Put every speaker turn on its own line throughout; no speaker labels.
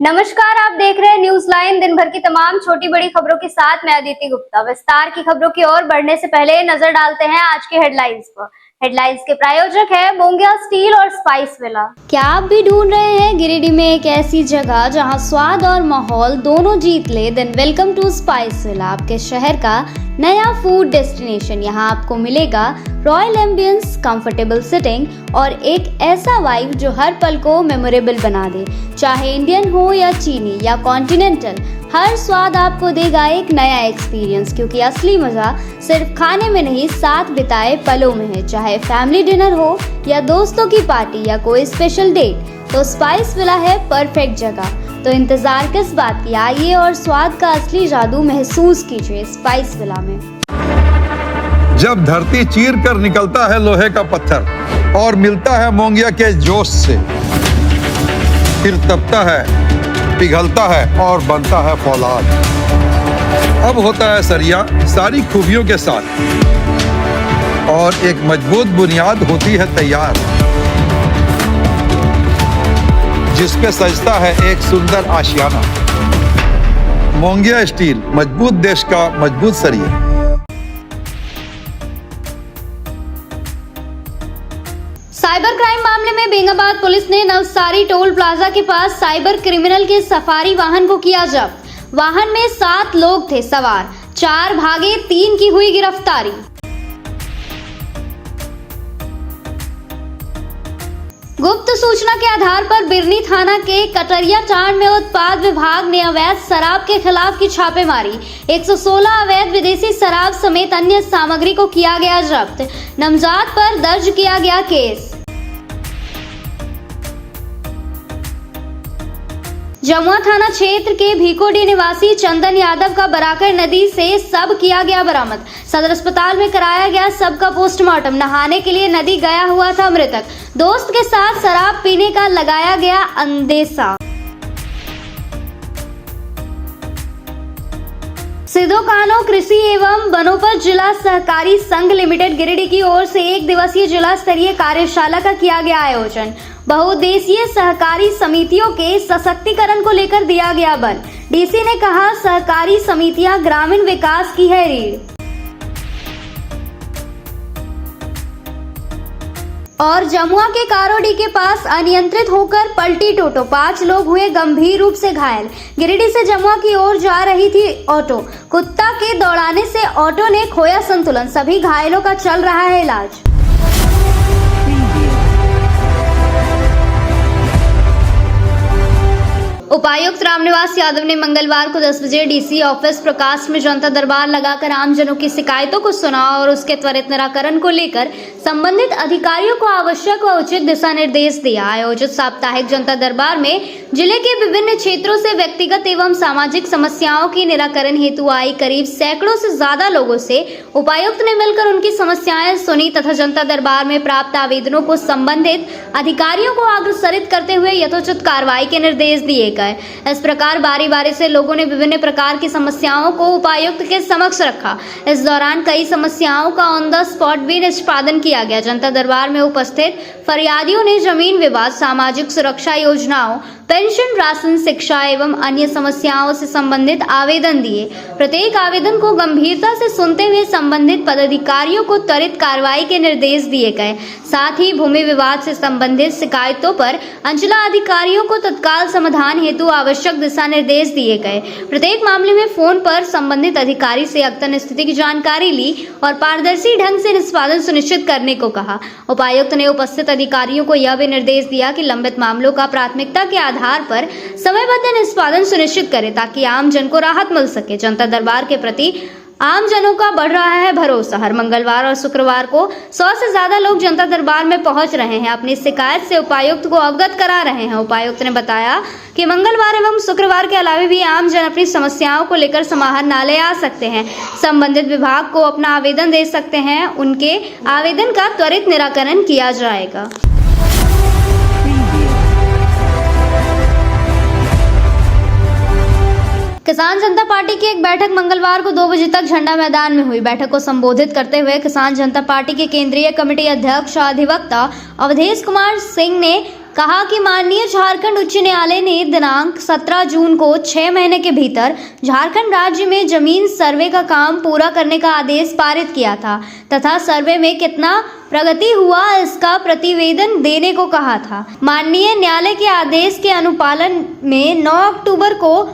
नमस्कार, आप देख रहे हैं न्यूज लाइन। दिन भर की तमाम छोटी बड़ी खबरों के साथ मैं अदिति गुप्ता। विस्तार की खबरों की ओर बढ़ने से पहले नजर डालते हैं आज के हेडलाइंस पर। हेडलाइंस के प्रायोजक है मोंगिया स्टील और स्पाइस विला। क्या आप भी ढूंढ रहे हैं गिरिडीह में एक ऐसी जगह जहां स्वाद और माहौल दोनों जीत ले? Then welcome to Spice Villa, आपके शहर का नया फूड डेस्टिनेशन। यहाँ आपको मिलेगा रॉयल एम्बियंस, कंफर्टेबल सिटिंग और एक ऐसा वाइब जो हर पल को मेमोरेबल बना दे। चाहे इंडियन हो या चीनी या कॉन्टिनेंटल, हर स्वाद आपको देगा एक नया एक्सपीरियंस, क्योंकि असली मजा सिर्फ खाने में नहीं, साथ बिताए पलों में है। चाहे फैमिली डिनर हो या दोस्तों की पार्टी या कोई स्पेशल डेट, तो स्पाइस विला है परफेक्ट जगह। तो इंतजार किस बात की, आइए और स्वाद का असली जादू महसूस कीजिए स्पाइस विला में।
जब धरती चीर कर निकलता है लोहे का पत्थर और मिलता है मोंगिया के जोश से, फिर तपता है, पिघलता है और बनता है फौलाद। अब होता है सरिया सारी खूबियों के साथ और एक मजबूत बुनियाद होती है तैयार, जिस पे सजता है एक सुंदर आशियाना। मोंगिया स्टील, मजबूत देश का मजबूत सरिया।
साइबर क्राइम मामले में बेंगाबाद पुलिस ने नवसारी टोल प्लाजा के पास साइबर क्रिमिनल के सफारी वाहन को किया जब्त। वाहन में 7 लोग थे सवार, 4 भागे, 3 की हुई गिरफ्तारी। गुप्त सूचना के आधार पर बिरनी थाना के कटरिया टांड में उत्पाद विभाग ने अवैध शराब के खिलाफ की छापेमारी। 116 अवैध विदेशी शराब समेत अन्य सामग्री को किया गया जब्त। नामजद पर दर्ज किया गया केस। जमुआ थाना क्षेत्र के भीकोडी निवासी चंदन यादव का बराकर नदी से शव किया गया बरामद। सदर अस्पताल में कराया गया शव का पोस्टमार्टम। नहाने के लिए नदी गया हुआ था मृतक। दोस्त के साथ शराब पीने का लगाया गया अंदेशा। सिदो कानो कृषि एवं वनोपज जिला सहकारी संघ लिमिटेड गिरिडीह की ओर से 1 दिवसीय जिला स्तरीय कार्यशाला का किया गया आयोजन। बहुउद्देशीय सहकारी समितियों के सशक्तिकरण को लेकर दिया गया बल। डीसी ने कहा, सहकारी समितियां ग्रामीण विकास की है रीढ़। और जमुआ के कारोडी के पास अनियंत्रित होकर पलटी टोटो, 5 लोग हुए गंभीर रूप से घायल। गिरिडीह से जमुआ की ओर जा रही थी ऑटो, कुत्ता के दौड़ाने से ऑटो ने खोया संतुलन। सभी घायलों का चल रहा है इलाज। उपायुक्त रामनिवास यादव ने मंगलवार को 10 बजे डीसी ऑफिस प्रकाश में जनता दरबार लगाकर आमजनों की शिकायतों को सुना और उसके त्वरित निराकरण को लेकर संबंधित अधिकारियों को आवश्यक व उचित दिशा निर्देश दिया। आयोजित साप्ताहिक जनता दरबार में जिले के विभिन्न क्षेत्रों से व्यक्तिगत एवं सामाजिक समस्याओं के निराकरण हेतु आई करीब सैकड़ों से ज्यादा लोगों से उपायुक्त ने मिलकर उनकी समस्याएं सुनी तथा जनता दरबार में प्राप्त आवेदनों को संबंधित अधिकारियों को अग्रसरित करते हुए यथोचित कार्रवाई के निर्देश दिए गए। इस प्रकार बारी बारी से लोगों ने विभिन्न प्रकार की समस्याओं को उपायुक्त के समक्ष रखा। इस दौरान कई समस्याओं का ऑन द स्पॉट भी निष्पादन किया गया। जनता दरबार में उपस्थित फरियादियों ने जमीन विवाद, सामाजिक सुरक्षा योजनाओं, पेंशन, राशन, शिक्षा एवं अन्य समस्याओं से संबंधित आवेदन दिए। प्रत्येक आवेदन को गंभीरता से सुनते हुए संबंधित पदाधिकारियों को त्वरित कार्रवाई के निर्देश दिए गए। साथ ही भूमि विवाद से संबंधित शिकायतों पर अंचला अधिकारियों को तत्काल समाधान हेतु आवश्यक दिशा निर्देश दिए गए। प्रत्येक मामले में फोन पर संबंधित अधिकारी से अद्यतन स्थिति की जानकारी ली और पारदर्शी ढंग से निष्पादन सुनिश्चित करने को कहा। उपायुक्त ने उपस्थित अधिकारियों को यह भी निर्देश दिया कि लंबित मामलों का प्राथमिकता के आधार पर समयबद्ध निष्पादन सुनिश्चित करें ताकि आम जन को राहत मिल सके। जनता दरबार के प्रति आम जनों का बढ़ रहा है भरोसा। हर मंगलवार और शुक्रवार को 100 से ज्यादा लोग जनता दरबार में पहुंच रहे हैं, अपनी शिकायत से उपायुक्त को अवगत करा रहे हैं। उपायुक्त ने बताया कि मंगलवार एवं शुक्रवार के अलावा भी आम जन अपनी समस्याओं को लेकर समाहरणालय आ सकते हैं। संबंधित विभाग को अपना आवेदन दे सकते हैं। उनके आवेदन का त्वरित निराकरण किया जाएगा। किसान जनता पार्टी की एक बैठक मंगलवार को 2 बजे तक झंडा मैदान में हुई। बैठक को संबोधित करते हुए किसान जनता पार्टी के केंद्रीय कमेटी अध्यक्ष अधिवक्ता अवधेश कुमार सिंह ने कहा कि माननीय झारखंड उच्च न्यायालय ने दिनांक 17 जून को 6 महीने के भीतर झारखंड राज्य में जमीन सर्वे का काम पूरा करने का आदेश पारित किया था तथा सर्वे में कितना प्रगति हुआ इसका प्रतिवेदन देने को कहा था। माननीय न्यायालय के आदेश के अनुपालन में 9 अक्टूबर को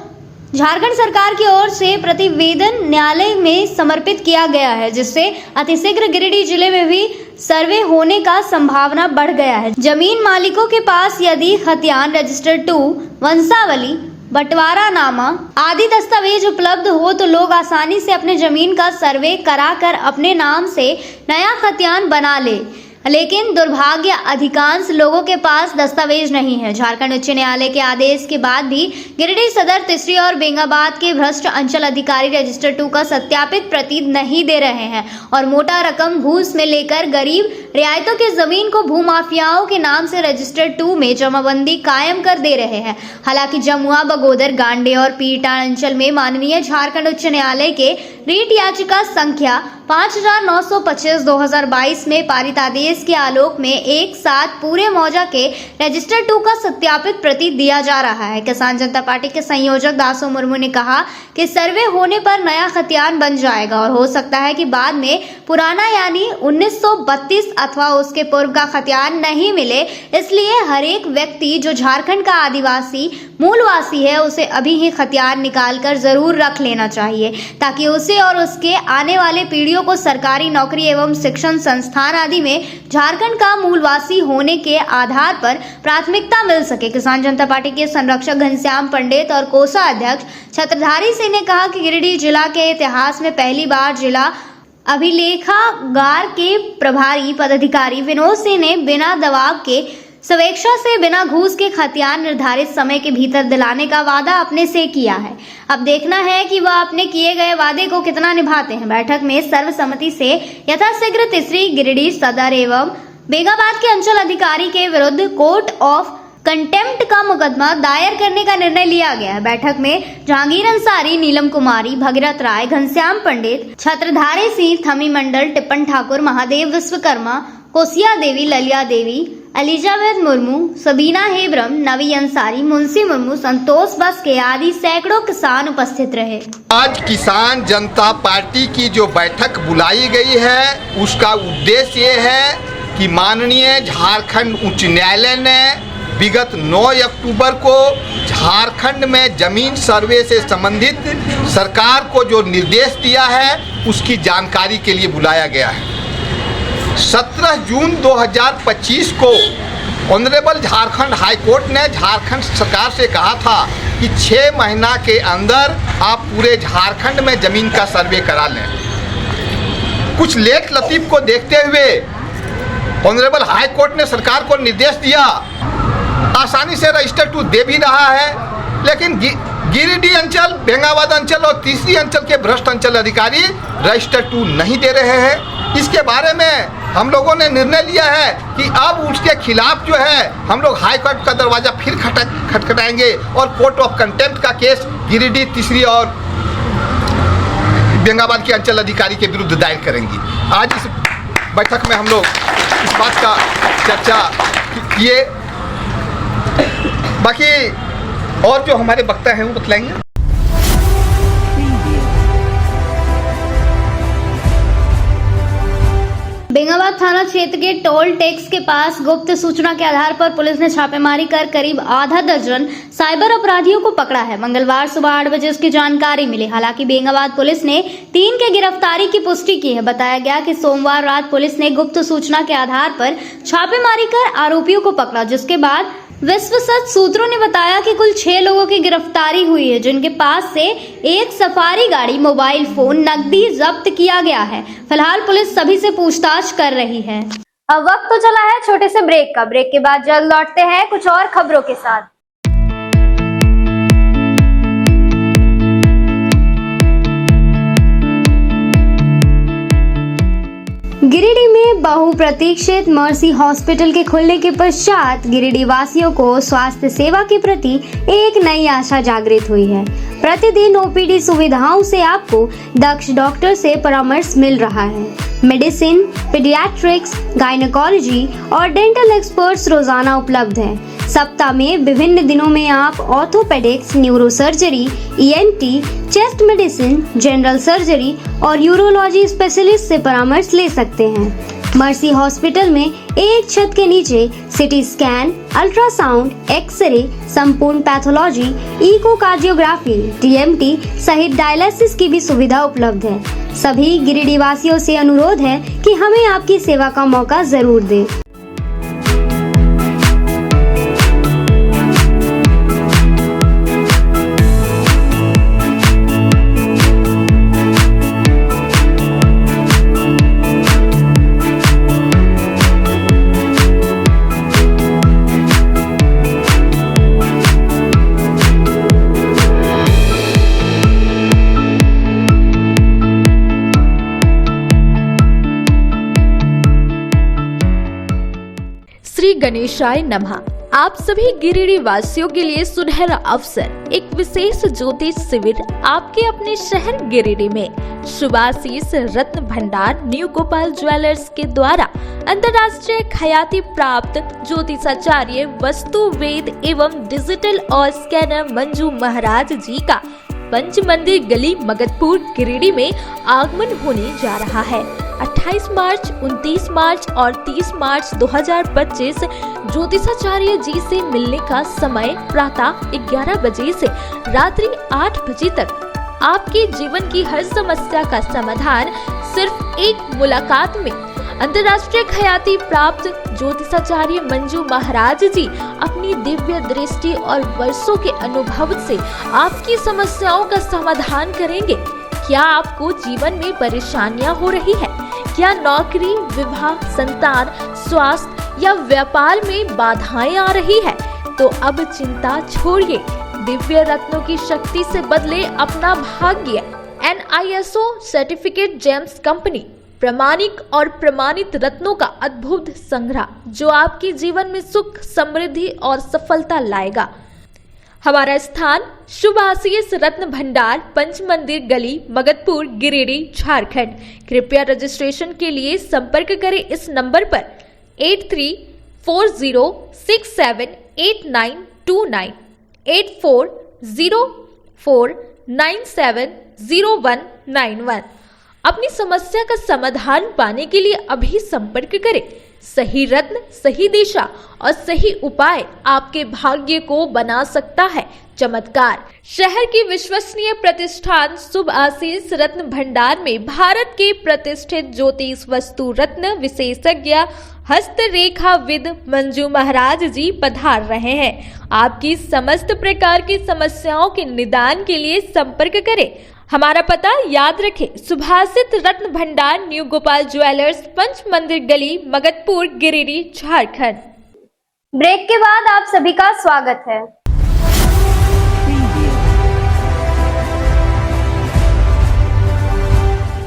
झारखंड सरकार की ओर से प्रतिवेदन न्यायालय में समर्पित किया गया है, जिससे अतिशीघ्र गिरिडीह जिले में भी सर्वे होने का संभावना बढ़ गया है। जमीन मालिकों के पास यदि खतियान रजिस्टर 2, वंशावली, बंटवारानामा आदि दस्तावेज उपलब्ध हो तो लोग आसानी से अपने जमीन का सर्वे कराकर अपने नाम से नया खतियान बना ले, लेकिन दुर्भाग्य अधिकांश लोगों के पास दस्तावेज नहीं है। झारखंड उच्च न्यायालय के आदेश के बाद भी गिरिडीह सदर, तीसरी और बेंगाबाद के भ्रष्ट अंचल अधिकारी रजिस्टर 2 का सत्यापित प्रति नहीं दे रहे हैं और मोटा रकम घूस में लेकर गरीब रियायतों की जमीन को भूमाफियाओं के नाम से रजिस्टर 2 में जमाबंदी कायम कर दे रहे हैं। हालांकि जमुआ, बगोदर, गांडे और पीरटांड अंचल में माननीय झारखंड उच्च न्यायालय के रीट याचिका संख्या 5925/2022 में पारित आदेश के आलोक में एक साथ पूरे मौजा के रजिस्टर 2 का सत्यापित प्रति दिया जा रहा है। किसान जनता पार्टी के संयोजक दासो मुर्मू ने कहा कि सर्वे होने पर नया खतियान बन जाएगा और हो सकता है कि बाद में पुराना यानी 1932 अथवा उसके पूर्व का खतियान नहीं मिले। इसलिए हर एक व्यक्ति जो झारखंड का आदिवासी मूलवासी है उसे अभी ही खतियान निकाल कर जरूर रख लेना चाहिए ताकि उसे और उसके आने वाले पीढ़ियों को सरकारी नौकरी एवं शिक्षण संस्थान आदि में झारखंड का मूलवासी होने के आधार पर प्राथमिकता मिल सके। किसान जनता पार्टी के संरक्षक घनश्याम पंडित और कोषा अध्यक्ष छत्रधारी सिंह ने कहा कि गिरिडीह जिला के इतिहास में पहली बार जिला अभिलेखागार के प्रभारी पदाधिकारी विनोद सिंह ने बिना दबाव के स्वेच्छा से बिना घूस के खतियान निर्धारित समय के भीतर दिलाने का वादा अपने से किया है। अब देखना है कि वह अपने किए गए वादे को कितना निभाते हैं। बैठक में सर्वसम्मति से यथाशीघ्र तीसरी, गिरिडीह सदर एवं बेंगाबाद के अंचल अधिकारी के विरुद्ध कोर्ट ऑफ कंटेम्प्ट का मुकदमा दायर करने का निर्णय लिया गया है। बैठक में जहांगीर अंसारी, नीलम कुमारी, भगीरथ राय, घनश्याम पंडित, छत्रधारी सिंह, थमी मंडल, टिप्पण ठाकुर, महादेव विश्वकर्मा, कोसिया देवी, ललिया देवी, एलिजाबेथ मुर्मू, सबीना हेब्रम, नवी अंसारी, मुंशी मुर्मू, संतोष बस्के आदि सैकड़ों किसान उपस्थित रहे।
आज किसान जनता पार्टी की जो बैठक बुलाई गई है उसका उद्देश्य ये है कि माननीय झारखंड उच्च न्यायालय ने विगत 9 अक्टूबर को झारखंड में जमीन सर्वे से संबंधित सरकार को जो निर्देश दिया है उसकी जानकारी के लिए बुलाया गया है। 17 जून 2025 को ऑनरेबल झारखंड हाई कोर्ट ने झारखंड सरकार से कहा था कि 6 महीना के अंदर आप पूरे झारखंड में जमीन का सर्वे करा लें। कुछ लेट लतीफ को देखते हुए ऑनरेबल हाई कोर्ट ने सरकार को निर्देश दिया, आसानी से रजिस्टर 2 दे भी रहा है, लेकिन गिरिडीह अंचल, बेंगाबाद अंचल और तीसरी अंचल के भ्रष्ट अंचल अधिकारी रजिस्टर 2 नहीं दे रहे हैं। इसके बारे में हम लोगों ने निर्णय लिया है कि अब उसके खिलाफ जो है हम लोग हाई कोर्ट का दरवाजा फिर खटखटाएंगे और कोर्ट ऑफ कंटेम्प्ट का केस गिरिडीह, तीसरी और बेंगाबाद के अंचल अधिकारी के विरुद्ध दायर करेंगे। आज इस बैठक में हम लोग इस बात का चर्चा किए। बाकी और जो हमारे वक्ता हैं वो बतलाएंगे।
बेंगाबाद थाना क्षेत्र के टोल टैक्स के पास गुप्त सूचना के आधार पर पुलिस ने छापेमारी कर करीब आधा दर्जन साइबर अपराधियों को पकड़ा है। मंगलवार सुबह 8 बजे इसकी जानकारी मिली। हालांकि बेंगाबाद पुलिस ने 3 के गिरफ्तारी की पुष्टि की है। बताया गया कि सोमवार रात पुलिस ने गुप्त सूचना के आधार पर छापेमारी कर आरोपियों को पकड़ा, जिसके बाद विश्वसनीय सूत्रों ने बताया कि कुल 6 लोगों की गिरफ्तारी हुई है, जिनके पास से एक सफारी गाड़ी, मोबाइल फोन, नकदी जब्त किया गया है। फिलहाल पुलिस सभी से पूछताछ कर रही है। अब वक्त तो चला है छोटे से ब्रेक का। ब्रेक के बाद जल्द लौटते हैं कुछ और खबरों के साथ। गिरिडीह में बहुप्रतीक्षित मर्सी हॉस्पिटल के खुलने के पश्चात गिरिडीह वासियों को स्वास्थ्य सेवा के प्रति एक नई आशा जागृत हुई है। प्रतिदिन ओपीडी सुविधाओं से आपको दक्ष डॉक्टर से परामर्श मिल रहा है। मेडिसिन, पीडियाट्रिक्स, गायनेकोलॉजी और डेंटल एक्सपर्ट्स रोजाना उपलब्ध हैं। सप्ताह में विभिन्न दिनों में आप orthopaedics, neurosurgery, ENT, chest medicine, general surgery और यूरोलॉजी स्पेशलिस्ट से परामर्श ले सकते हैं। मर्सी हॉस्पिटल में एक छत के नीचे सिटी स्कैन, अल्ट्रासाउंड, एक्सरे, संपूर्ण पैथोलॉजी, इकोकार्डियोग्राफी, TMT सहित डायलिसिस की भी सुविधा उपलब्ध है। सभी गिरिडीह वासियों से अनुरोध है कि हमें आपकी सेवा का मौका जरूर दें।
श्री गणेशाय नमः। आप सभी गिरिडीह वासियों के लिए सुनहरा अवसर, एक विशेष ज्योतिष शिविर आपके अपने शहर गिरिडीह में शुभाशीष रत्न भंडार न्यू गोपाल ज्वेलर्स के द्वारा अंतर्राष्ट्रीय ख्याति प्राप्त ज्योतिषाचार्य, वस्तु वेद एवं डिजिटल और स्कैनर मंजू महाराज जी का पंच मंदिर गली मगतपुर गिरिडीह में आगमन होने जा रहा है। 28 मार्च, 29 मार्च और 30 मार्च 2025 ज्योतिषाचार्य जी से मिलने का समय प्रातः 11 बजे से रात्रि 8 बजे तक। आपके जीवन की हर समस्या का समाधान सिर्फ एक मुलाकात में। अंतर्राष्ट्रीय ख्याति प्राप्त ज्योतिषाचार्य मंजू महाराज जी अपनी दिव्य दृष्टि और वर्षों के अनुभव से आपकी समस्याओं का समाधान करेंगे। क्या आपको जीवन में परेशानियां हो रही है? क्या नौकरी, विवाह, संतान, स्वास्थ्य या व्यापार में बाधाएं आ रही है? तो अब चिंता छोड़िए, दिव्य रत्नों की शक्ति से बदले अपना भाग्य। NISO सर्टिफिकेट जेम्स कंपनी प्रामाणिक और प्रमाणित रत्नों का अद्भुत संग्रह जो आपके जीवन में सुख, समृद्धि और सफलता लाएगा। हमारा स्थान शुभाशीष रत्न भंडार, पंच मंदिर गली, मगतपुर, गिरिडीह, झारखंड। कृपया रजिस्ट्रेशन के लिए संपर्क करें इस नंबर पर 8340678929 8404970191। अपनी समस्या का समाधान पाने के लिए अभी संपर्क करें। सही रत्न, सही दिशा और सही उपाय आपके भाग्य को बना सकता है चमत्कार। शहर की विश्वसनीय प्रतिष्ठान शुभाशीष रत्न भंडार में भारत के प्रतिष्ठित ज्योतिष वस्तु रत्न विशेषज्ञ हस्तरेखाविद मंजू महाराज जी पधार रहे हैं। आपकी समस्त प्रकार की समस्याओं के निदान के लिए संपर्क करें। हमारा पता याद रखें, शुभाशीष रत्न भंडार न्यू गोपाल ज्वेलर्स, पंच मंदिर गली, मगतपुर, गिरिडीह, झारखंड।
ब्रेक के बाद आप सभी का स्वागत है।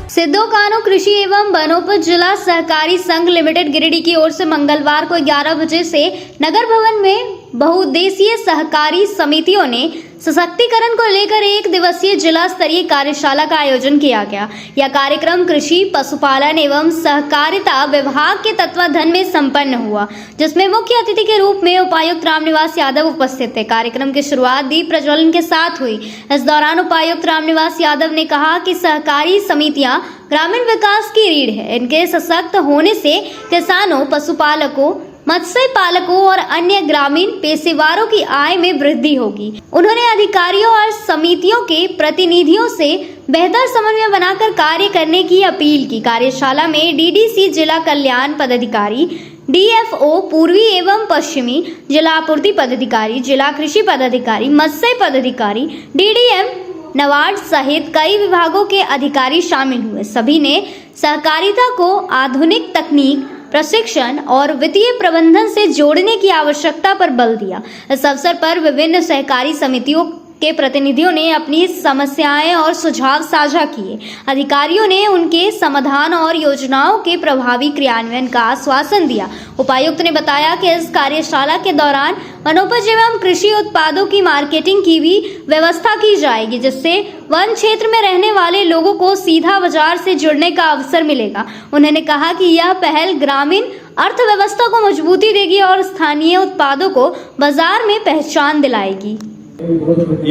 सिद्धो कान्हू कृषि एवं वनोपज जिला सहकारी संघ लिमिटेड गिरिडीह की ओर से मंगलवार को 11 बजे से नगर भवन में बहुउद्देशीय सहकारी समितियों ने सशक्तिकरण को लेकर एक दिवसीय जिला स्तरीय कार्यशाला का आयोजन किया गया। यह कार्यक्रम कृषि, पशुपालन एवं सहकारिता विभाग के तत्वावधान में संपन्न हुआ, जिसमें मुख्य अतिथि के रूप में उपायुक्त रामनिवास यादव उपस्थित थे। कार्यक्रम की शुरुआत दीप प्रज्वलन के साथ हुई। इस दौरान उपायुक्त रामनिवास यादव ने कहा कि सहकारी समितियां ग्रामीण विकास की रीढ़ है। इनके सशक्त होने से किसानों, पशुपालकों, मत्स्य पालकों और अन्य ग्रामीण पेशेवरों की आय में वृद्धि होगी। उन्होंने अधिकारियों और समितियों के प्रतिनिधियों से बेहतर समन्वय बनाकर कार्य करने की अपील की। कार्यशाला में DDC जिला कल्याण पदाधिकारी, DFO पूर्वी एवं पश्चिमी, जिला आपूर्ति पदाधिकारी, जिला कृषि पदाधिकारी, मत्स्य पदाधिकारी, DDM, नवाड सहित कई विभागों के अधिकारी शामिल हुए। सभी ने सहकारिता को आधुनिक तकनीक, प्रशिक्षण और वित्तीय प्रबंधन से जोड़ने की आवश्यकता पर बल दिया। इस अवसर पर विभिन्न सहकारी समितियों के प्रतिनिधियों ने अपनी समस्याएं और सुझाव साझा किए। अधिकारियों ने उनके समाधान और योजनाओं के प्रभावी क्रियान्वयन का आश्वासन दिया। उपायुक्त ने बताया कि इस कार्यशाला के दौरान वनोपज एवं कृषि उत्पादों की मार्केटिंग की भी व्यवस्था की जाएगी, जिससे वन क्षेत्र में रहने वाले लोगों को सीधा बाजार से जुड़ने का अवसर मिलेगा। उन्होंने कहा कि यह पहल ग्रामीण अर्थव्यवस्था को मजबूती देगी और स्थानीय उत्पादों को बाजार में पहचान दिलाएगी।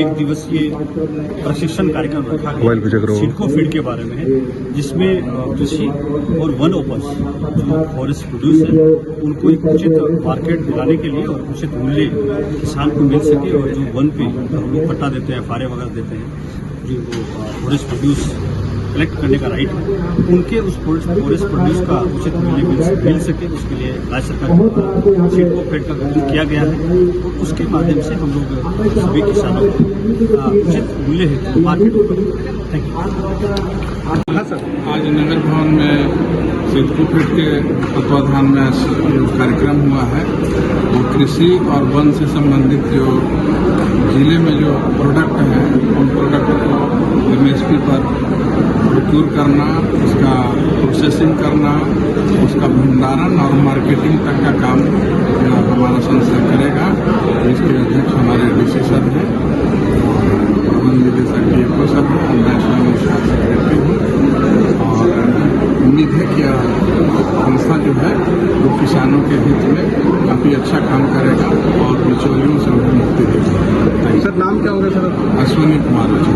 एक दिवसीय प्रशिक्षण कार्यक्रम रखा गया सिडको फीड के बारे में है, जिसमें कृषि और वन उपज जो फॉरेस्ट प्रोड्यूस है उनको एक उचित मार्केट दिलाने के लिए और उचित मूल्य किसान को मिल सके, और जो वन पे हम लोग पट्टा देते हैं, फारे वगैरह देते हैं, जो फॉरेस्ट प्रोड्यूस कलेक्ट करने का राइट है, उनके उस फॉरेस्ट प्रोड्यूस का उचित मूल्य मिल सके, उसके लिए राज्य सरकार द्वारा सिडको फीड का गठन किया गया है। और उसके माध्यम से हम लोग सभी किसानों को उचित मूल्य है मार्केट पर। Thank you.
हाँ सर, आज नगर भवन में सिडको फीड के तत्वाधान में कार्यक्रम हुआ है। वो कृषि और वन से संबंधित जो जिले में जो प्रोडक्ट हैं उन प्रोडक्ट को MSP पर प्रोक्योर करना, उसका प्रोसेसिंग करना, उसका भंडारण और मार्केटिंग तक का काम हमारा संस्था करेगा। इसके अध्यक्ष हमारे DC सर हैं, प्रबंध निदेशक DFO सर हैं, मैं स्वयं उसका सेक्रेटरी हूँ। और उम्मीद है कि संस्था जो है वो किसानों के हित में काफ़ी अच्छा काम करेगा और बिचौलियों से उनको मुक्ति देगा। सर नाम क्या होगा सर? अश्विनी कुमार जी।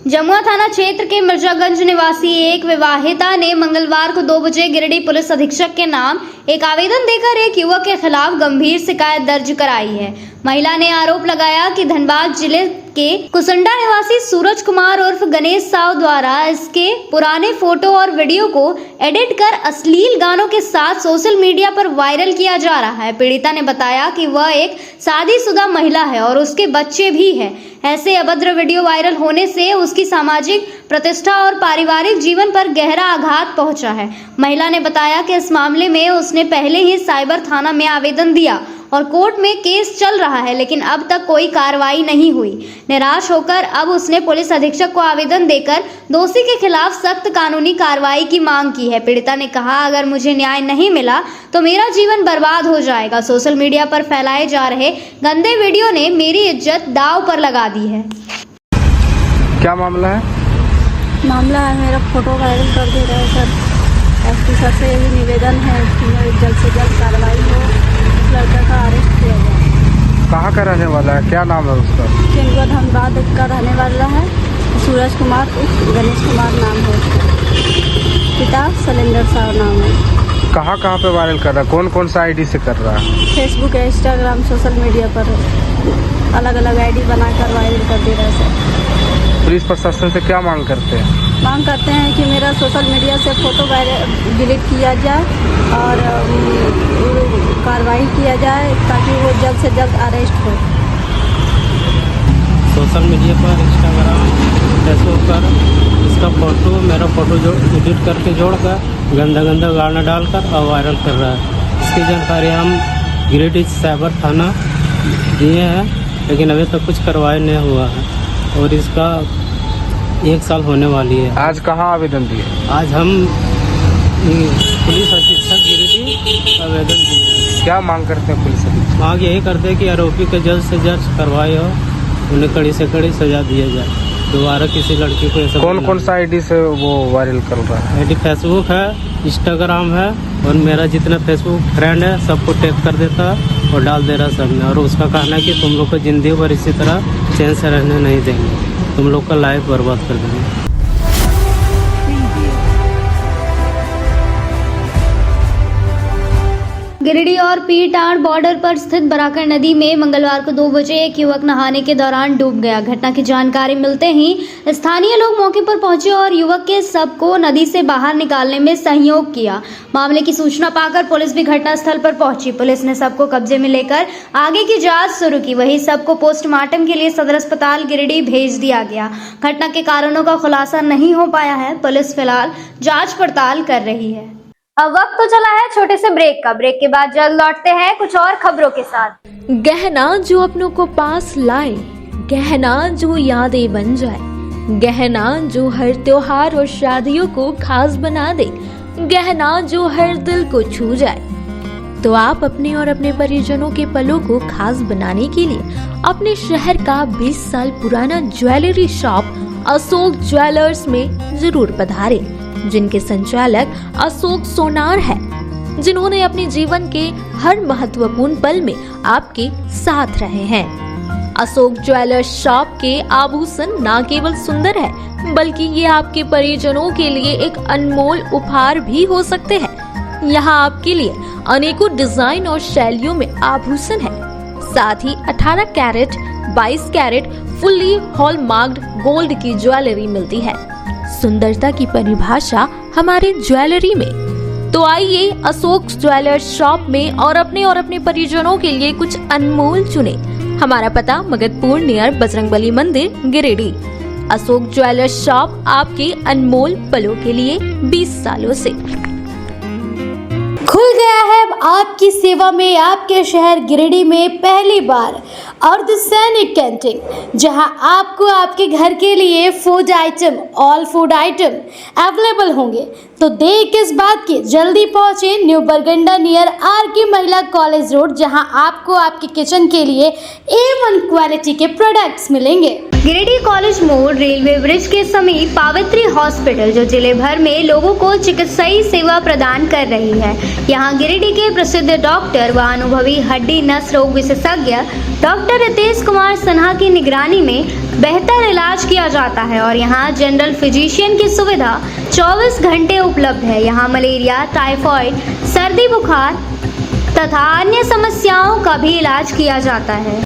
जमुआ थाना क्षेत्र के मिर्जागंज निवासी एक विवाहिता ने मंगलवार को 2 बजे गिरिडीह पुलिस अधीक्षक के नाम एक आवेदन देकर एक युवक के खिलाफ गंभीर शिकायत दर्ज कराई है। महिला ने आरोप लगाया कि धनबाद जिले के कुसंडा निवासी सूरज कुमार उर्फ गणेश साव द्वारा इसके पुराने फोटो और वीडियो को एडिट कर अश्लील गानों के साथ सोशल मीडिया पर वायरल किया जा रहा है। पीड़िता ने बताया कि वह एक शादीशुदा महिला है और उसके बच्चे भी हैं। ऐसे अभद्र वीडियो वायरल होने से उसकी सामाजिक प्रतिष्ठा और पारिवारिक जीवन पर गहरा आघात पहुंचा है। महिला ने बताया कि इस मामले में उसने पहले ही साइबर थाना में आवेदन दिया और कोर्ट में केस चल रहा है, लेकिन अब तक कोई कार्रवाई नहीं हुई। निराश होकर अब उसने पुलिस अधीक्षक को आवेदन देकर दोषी के खिलाफ सख्त कानूनी कार्रवाई की मांग की है। पीड़िता ने कहा, अगर मुझे न्याय नहीं मिला तो मेरा जीवन बर्बाद हो जाएगा। सोशल मीडिया पर फैलाए जा रहे गंदे वीडियो ने मेरी इज्जत दांव पर लगा दी है।
क्या मामला है?
मामला है मेरा फोटो वायरल कर दे रहे हैं सर। SP सर से यही निवेदन है कि जल्द से जल्द कार्रवाई हो, उस लड़का का अरेस्ट किया जाए।
कहाँ का रहने वाला है? क्या नाम है उसका?
केंद्र धनबाद का रहने वाला है। सूरज कुमार गणेश कुमार नाम है उसका। पिता शैलेंद्र साव नाम है।
कहाँ पे वायरल कर रहा है? कौन कौन सा ID से कर रहा है?
फेसबुक, इंस्टाग्राम, सोशल मीडिया पर अलग अलग ID बनाकर वायरल कर दे रहे हैं सर।
पुलिस प्रशासन से क्या मांग करते हैं?
मांग करते हैं कि मेरा सोशल मीडिया से फोटो डिलीट किया जाए और कार्रवाई किया जाए ताकि वो जल्द से जल्द अरेस्ट हो।
सोशल मीडिया पर इंस्टाग्राम, फेसबुक पर इसका फोटो, मेरा फोटो जो एडिट करके जोड़कर गंदा गाना डालकर और वायरल कर रहा है। इसकी जानकारी हम गिरिडीह साइबर थाना दिए हैं, लेकिन अभी तक कुछ कार्रवाई नहीं हुआ है और इसका 1 साल होने वाली है।
आज कहाँ आवेदन दिए?
आज हम पुलिस अधीक्षक गिरिडीह आवेदन दिए।
क्या मांग करते हैं पुलिस अधीक्षक?
मांग यही करते हैं कि आरोपी को जल्द से जल्द कार्रवाई हो, उन्हें कड़ी से कड़ी सजा दिया जाए। दोबारा किसी लड़की को ऐसा
कौन सा ID से वो वायरल कर रहा है?
ID फेसबुक है, इंस्टाग्राम है और मेरा जितना फेसबुक फ्रेंड है सबको टैग कर देता है और डाल दे रहा सब में। और उसका कहना है कि तुम लोग को जिंदगी भर इसी तरह चैन से रहने नहीं देंगे, तुम लोग का लाइफ बर्बाद कर देंगे।
गिरिडीह और पीरटांड बॉर्डर पर स्थित बराकर नदी में मंगलवार को 2 बजे एक युवक नहाने के दौरान डूब गया। घटना की जानकारी मिलते ही स्थानीय लोग मौके पर पहुंचे और युवक के शव को नदी से बाहर निकालने में सहयोग किया। मामले की सूचना पाकर पुलिस भी घटनास्थल पर पहुंची। पुलिस ने शव को कब्जे में लेकर आगे की जांच शुरू की। वहीं शव को पोस्टमार्टम के लिए सदर अस्पताल गिरिडीह भेज दिया गया। घटना के कारणों का खुलासा नहीं हो पाया है। पुलिस फिलहाल जाँच पड़ताल कर रही है। अब वक्त तो चला है छोटे से ब्रेक का। ब्रेक के बाद जल्द लौटते हैं कुछ और खबरों के साथ।
गहना जो अपनों को पास लाए, गहना जो यादें बन जाए, गहना जो हर त्योहार और शादियों को खास बना दे, गहना जो हर दिल को छू जाए। तो आप अपने और अपने परिजनों के पलों को खास बनाने के लिए अपने शहर का 20 साल पुराना ज्वेलरी शॉप अशोक ज्वेलर्स में जरूर पधारें, जिनके संचालक अशोक सोनार है, जिन्होंने अपने जीवन के हर महत्वपूर्ण पल में आपके साथ रहे हैं। अशोक ज्वेलर्स शॉप के आभूषण न केवल सुंदर है, बल्कि ये आपके परिजनों के लिए एक अनमोल उपहार भी हो सकते हैं। यहाँ आपके लिए अनेकों डिजाइन और शैलियों में आभूषण है। साथ ही 18 कैरेट, 22 कैरेट फुल्ली हॉलमार्क्ड गोल्ड की ज्वेलरी मिलती है। सुंदरता की परिभाषा हमारे ज्वेलरी में। तो आइए अशोक ज्वेलर्स शॉप में और अपने परिजनों के लिए कुछ अनमोल चुने। हमारा पता मगधपुर नियर बजरंगबली मंदिर, गिरिडीह। अशोक ज्वेलर्स शॉप आपके अनमोल पलों के लिए 20 सालों से।
खुल गया है अब आपकी सेवा में आपके शहर गिरिडीह में पहली बार अर्धसैनिक कैंटीन, जहां आपको आपके घर के लिए food item, all food item available होंगे। तो देर किस बात की, जल्दी पहुंचे न्यू बरगंडा नियर आर.के. महिला कॉलेज रोड, जहां आपको आपके किचन के लिए A1 क्वालिटी के प्रोडक्ट्स मिलेंगे। गिरिडीह कॉलेज मोड़, रेलवे ब्रिज के समीप पावित्री हॉस्पिटल, जो जिले भर में लोगों को चिकित्सीय सेवा प्रदान कर रही है। यहाँ गिरिडीह के प्रसिद्ध डॉक्टर व अनुभवी हड्डी नस रोग विशेषज्ञ डॉक्टर रितेश कुमार सिन्हा की निगरानी में बेहतर इलाज किया जाता है और यहाँ जनरल फिजिशियन की सुविधा 24 घंटे उपलब्ध है। यहाँ मलेरिया, टाइफाइड, सर्दी बुखार तथा अन्य समस्याओं का भी इलाज किया जाता है।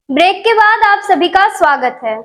ब्रेक के बाद आप सभी का स्वागत है।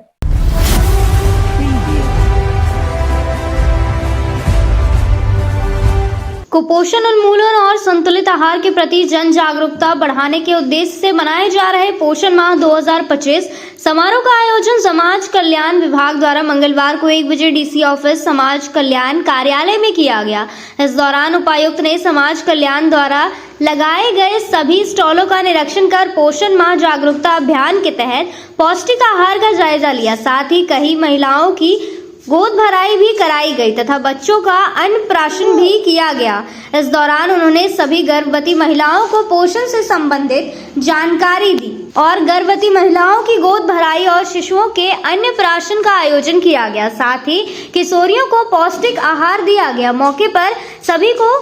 कुपोषण उन्मूलन और संतुलित आहार के प्रति जन जागरूकता बढ़ाने के उद्देश्य से मनाए जा रहे पोषण माह 2025 समारोह का आयोजन समाज कल्याण विभाग द्वारा मंगलवार को 1 बजे डीसी ऑफिस समाज कल्याण कार्यालय में किया गया। इस दौरान उपायुक्त ने समाज कल्याण द्वारा लगाए गए सभी स्टॉलों का निरीक्षण कर पोषण माह जागरूकता अभियान के तहत पौष्टिक आहार का जायजा लिया। साथ ही कई महिलाओं की गोद भराई भी कराई गई तथा बच्चों का अन्नप्राशन भी किया गया। इस दौरान उन्होंने सभी गर्भवती महिलाओं को पोषण से संबंधित जानकारी दी और गर्भवती महिलाओं की गोद भराई और शिशुओं के अन्नप्राशन का आयोजन किया गया। साथ ही किशोरियों को पौष्टिक आहार दिया गया। मौके पर सभी को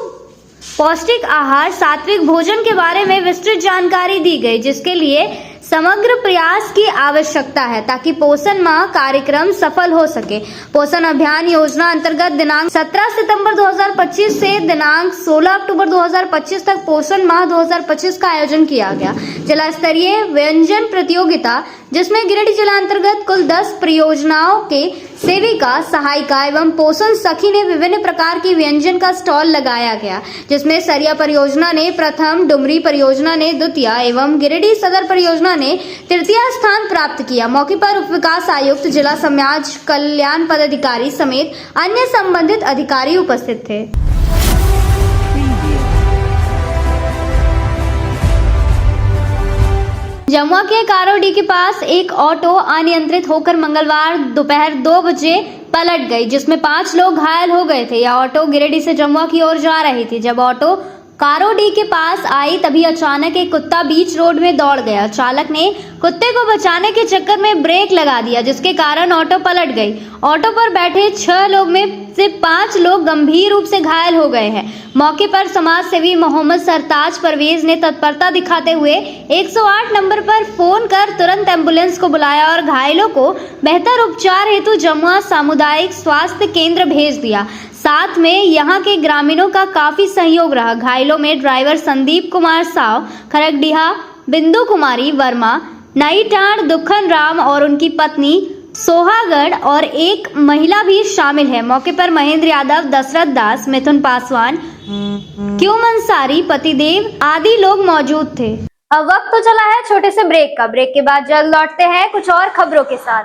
पौष्टिक आहार, सात्विक भोजन के बारे में विस्तृत जानकारी दी गई, जिसके लिए समग्र प्रयास की आवश्यकता है ताकि पोषण माह कार्यक्रम सफल हो सके। पोषण अभियान योजना अंतर्गत दिनांक 17 सितंबर 2025 से दिनांक 16 अक्टूबर 2025 तक पोषण माह 2025 का आयोजन किया गया। जिला स्तरीय व्यंजन प्रतियोगिता, जिसमें गिरिडीह जिला अंतर्गत कुल 10 परियोजनाओं के सेविका, सहायिका एवं पोषण सखी ने विभिन्न प्रकार की व्यंजन का स्टॉल लगाया गया, जिसमें सरिया परियोजना ने प्रथम, डुमरी परियोजना ने द्वितीय एवं गिरिडीह सदर परियोजना ने तृतीय स्थान प्राप्त किया। मौके पर उप विकास आयुक्त, जिला समाज कल्याण पदाधिकारी समेत अन्य संबंधित अधिकारी उपस्थित थे। जमुआ के कारोडी के पास एक ऑटो अनियंत्रित होकर मंगलवार दोपहर 2 बजे पलट गई, जिसमें 5 लोग घायल हो गए थे। यह ऑटो गिरिडीह से जमुआ की ओर जा रही थी। जब ऑटो कारोडी के पास आई तभी अचानक एक कुत्ता बीच रोड में दौड़ गया। चालक ने कुत्ते को बचाने के चक्कर में ब्रेक लगा दिया, जिसके कारण ऑटो पलट गई। ऑटो पर बैठे 6 लोग में से 5 लोग गंभीर रूप से घायल हो गए हैं। मौके पर समाज सेवी मोहम्मद सरताज परवेज ने तत्परता दिखाते हुए 108 नंबर पर फोन कर तुरंत एम्बुलेंस को बुलाया और घायलों को बेहतर उपचार हेतु जमुआ सामुदायिक स्वास्थ्य केंद्र भेज दिया। साथ में यहां के ग्रामीणों का काफी सहयोग रहा। घायलों में ड्राइवर संदीप कुमार साव, खरगडीहा, बिंदु कुमारी वर्मा, नईटांड दुखन राम और उनकी पत्नी सोहागढ़ और एक महिला भी शामिल है। मौके पर महेंद्र यादव, दशरथ दास, मिथुन पासवान, क्यूम अंसारी, पतिदेव आदि लोग मौजूद थे। अब वक्त तो चला है छोटे से ब्रेक का। ब्रेक के बाद जल्द लौटते हैं कुछ और खबरों के साथ।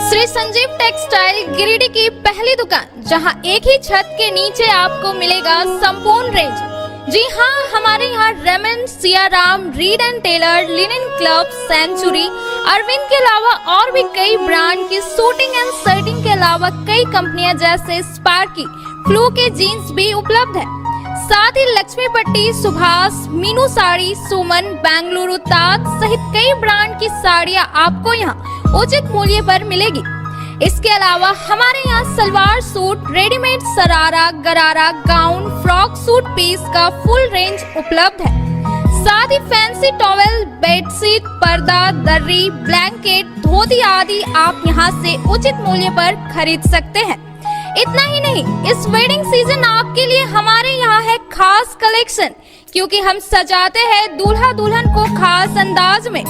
श्री संजीव टेक्सटाइल गिरिडीह की पहली दुकान, जहां एक ही छत के नीचे आपको मिलेगा संपूर्ण रेंज। जी हाँ, हमारे यहाँ Raymond, Siyaram, Reid and Taylor, Linen Club, Century, Arvind के अलावा और भी कई ब्रांड की सूटिंग एंड शर्टिंग के अलावा कई कंपनियां जैसे स्पार्की, फ्लू के जीन्स भी उपलब्ध है। साथ ही लक्ष्मी पट्टी, सुभाष, मीनू साड़ी, सुमन, बेंगलुरु ताज सहित कई ब्रांड की साड़ियां आपको यहाँ उचित मूल्य पर मिलेगी। इसके अलावा हमारे यहाँ सलवार सूट, रेडीमेड सरारा, गरारा, गाउन, फ्रॉक सूट पीस का फुल रेंज उपलब्ध है। साथ ही फैंसी टॉवेल, बेडशीट, पर्दा, दर्री, ब्लैंकेट, धोती आदि आप यहाँ से उचित मूल्य पर खरीद सकते हैं। इतना ही नहीं, इस वेडिंग सीजन आपके लिए हमारे यहाँ है खास कलेक्शन, क्योंकि हम सजाते हैं दूल्हा दुल्हन को खास अंदाज में।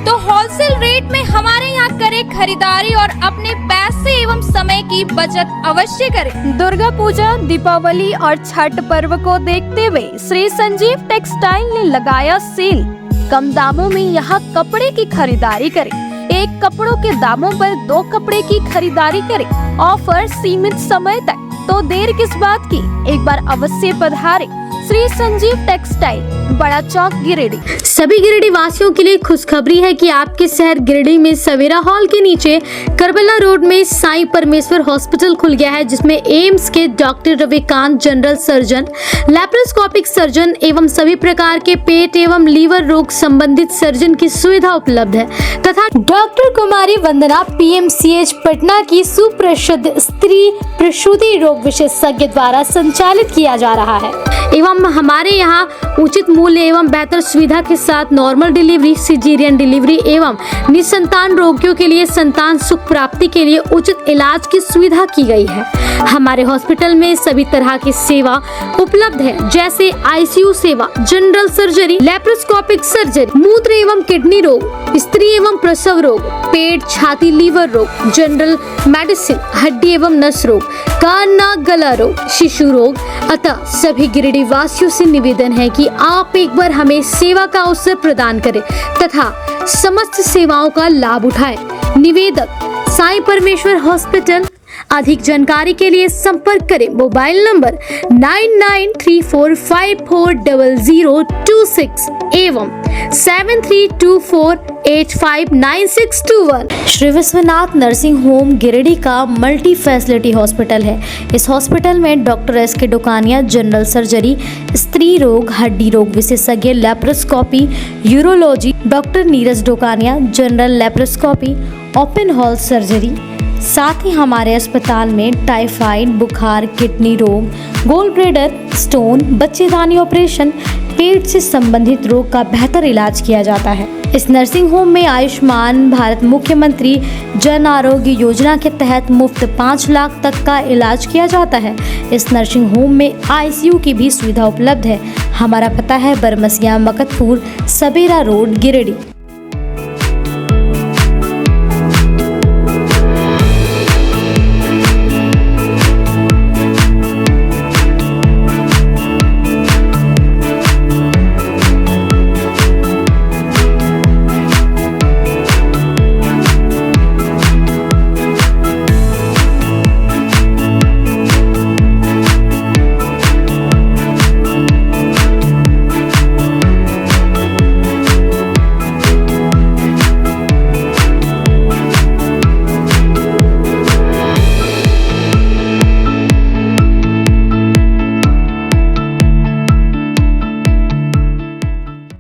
तो होलसेल रेट में हमारे यहाँ करें खरीदारी और अपने पैसे एवं समय की बचत अवश्य करें। दुर्गा पूजा, दीपावली और छठ पर्व को देखते हुए श्री संजीव टेक्सटाइल ने लगाया सेल। कम दामों में यहाँ कपड़े की खरीदारी करें। एक कपड़ों के दामों पर 2 कपड़े की खरीदारी करें। ऑफर सीमित समय तक, तो देर किस बात की, एक बार अवश्य पधारें। श्री संजीव टेक्सटाइल, बड़ा चौक, गिरिडीह।
सभी गिरिडीह वासियों के लिए खुशखबरी है कि आपके शहर गिरिडीह में सवेरा हॉल के नीचे करबला रोड में साईं परमेश्वर हॉस्पिटल खुल गया है, जिसमें एम्स के doctor Ravikant, general surgeon, laparoscopic surgeon एवं सभी प्रकार के पेट एवं लीवर रोग संबंधित सर्जन की सुविधा उपलब्ध है तथा डॉक्टर कुमारी वंदना PMCH पटना की सुप्रसिद्ध स्त्री प्रसूति रोग विशेषज्ञ द्वारा संचालित किया जा रहा है। एवं हमारे यहाँ उचित मूल्य एवं बेहतर सुविधा के साथ नॉर्मल डिलीवरी, सिजेरियन डिलीवरी एवं निसंतान रोगियों के लिए संतान सुख प्राप्ति के लिए उचित इलाज की सुविधा की गई है। हमारे हॉस्पिटल में सभी तरह की सेवा उपलब्ध है, जैसे ICU सेवा, जनरल सर्जरी, लैप्रोस्कोपिक सर्जरी, मूत्र एवं किडनी रोग, स्त्री एवं प्रसव रोग, पेट, छाती, लीवर रोग, जनरल मेडिसिन, हड्डी एवं नस रोग, कान, नाक, गला रोग, शिशु रोग। अतः सभी गिरिडीह वासियों से निवेदन है कि आप एक बार हमें सेवा का अवसर प्रदान करें तथा समस्त सेवाओं का लाभ उठाएं। निवेदक, साईं परमेश्वर हॉस्पिटल। अधिक जानकारी के लिए संपर्क करें मोबाइल नंबर 9934540026 एवं 7324859621। श्री विश्वनाथ नर्सिंग होम गिरिडीह का मल्टी फैसिलिटी हॉस्पिटल है। इस हॉस्पिटल में doctor SK Dokania, general surgery, स्त्री रोग, हड्डी रोग विशेषज्ञ, laparoscopy, urology, doctor Neeraj Dokania, general laparoscopy, open hall surgery. साथ ही हमारे अस्पताल में टाइफाइड, बुखार, किडनी रोग, गोल ब्लैडर, स्टोन, बच्चेदानी ऑपरेशन, पेट से संबंधित रोग का बेहतर इलाज किया जाता है। इस नर्सिंग होम में आयुष्मान भारत मुख्यमंत्री जन आरोग्य योजना के तहत मुफ्त 5 लाख तक का इलाज किया जाता है। इस नर्सिंग होम में ICU की भी सुविधा उपलब्ध है। हमारा पता है बरमसिया, मकतपुर, सवेरा रोड, गिरिडीह।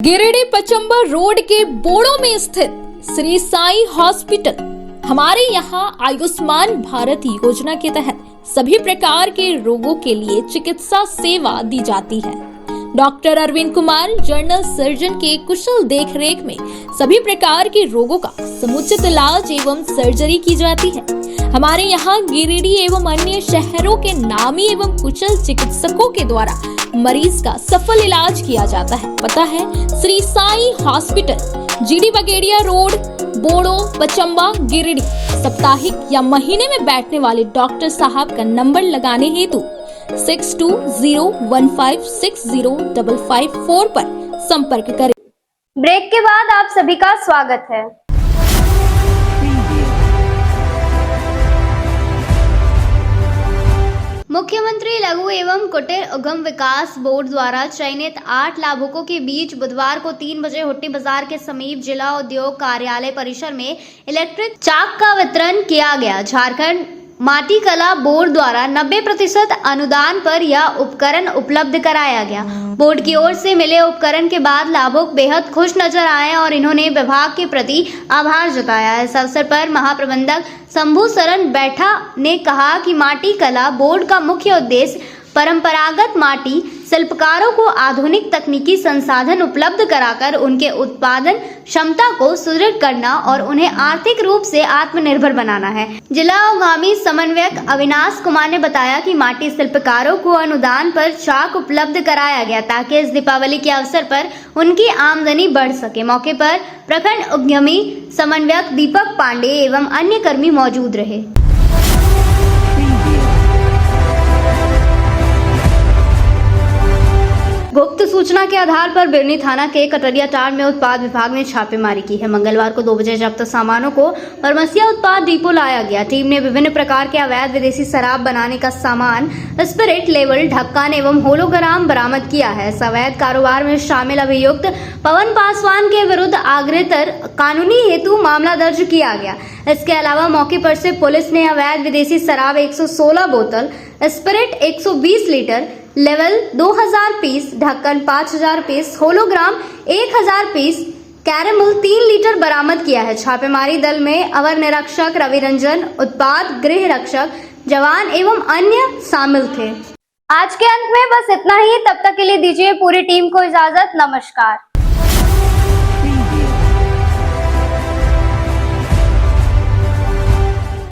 गिरिडीह पचंबर रोड के बोड़ो में स्थित श्री साईं हॉस्पिटल। हमारे यहाँ आयुष्मान भारत योजना के तहत सभी प्रकार के रोगों के लिए चिकित्सा सेवा दी जाती है। Doctor Arvind Kumar, general surgeon के कुशल देखरेख में सभी प्रकार के रोगों का समुचित इलाज एवं सर्जरी की जाती है। हमारे यहाँ गिरिडीह एवं अन्य शहरों के नामी एवं कुशल चिकित्सकों के द्वारा मरीज का सफल इलाज किया जाता है। पता है Shri Sai hospital, GD Bagedia road, Bodo, Bachamba, Giridih. साप्ताहिक या महीने में बैठने वाले डॉक्टर साहब का नंबर लगाने हेतु 6201560554 पर संपर्क करें।
ब्रेक के बाद आप सभी का स्वागत है। मुख्यमंत्री लघु एवं कुटीर उद्यम विकास बोर्ड द्वारा चयनित 8 लाभुकों के बीच बुधवार को 3 बजे हुट्टी बाजार के समीप जिला उद्योग कार्यालय परिसर में इलेक्ट्रिक चाक का वितरण किया गया। झारखंड माटी कला बोर्ड द्वारा 90% अनुदान पर यह उपकरण उपलब्ध कराया गया। बोर्ड की ओर से मिले उपकरण के बाद लाभुक बेहद खुश नजर आए और इन्होंने विभाग के प्रति आभार जताया। इस अवसर पर महाप्रबंधक शंभू शरण बैठा ने कहा कि माटी कला बोर्ड का मुख्य उद्देश्य परंपरागत माटी शिल्पकारों को आधुनिक तकनीकी संसाधन उपलब्ध कराकर उनके उत्पादन क्षमता को सुदृढ़ करना और उन्हें आर्थिक रूप से आत्मनिर्भर बनाना है। जिला उद्यमी समन्वयक अविनाश कुमार ने बताया कि माटी शिल्पकारों को अनुदान पर चाक उपलब्ध कराया गया ताकि इस दीपावली के अवसर पर उनकी आमदनी बढ़ सके। मौके पर प्रखंड उद्यमी समन्वयक दीपक पांडे एवं अन्य कर्मी मौजूद रहे। गुप्त सूचना के आधार पर बिरनी थाना के कटरिया टार में उत्पाद विभाग ने छापेमारी की है। मंगलवार को 2 बजे जब्त सामानों को बरमसिया उत्पाद डिपो लाया गया। टीम ने विभिन्न प्रकार के अवैध विदेशी शराब बनाने का सामान, स्पिरिट लेवल, ढक्कन एवं होलोग्राम बरामद किया है। इस अवैध कारोबार में शामिल अभियुक्त पवन पासवान के विरुद्ध अग्रेतर कानूनी हेतु मामला दर्ज किया गया। इसके अलावा मौके पर से पुलिस ने अवैध विदेशी शराब 116 बोतल, स्पिरिट 120 लीटर, लेवल 2000 पीस, ढक्कन 5000 piece, hologram 1000 piece, caramel 3 litre बरामद किया है। छापेमारी दल में अवर निरीक्षक रवि रंजन, उत्पाद गृह रक्षक जवान एवं अन्य शामिल थे। आज के अंत में बस इतना ही। तब तक के लिए दीजिए पूरी टीम को इजाजत। नमस्कार।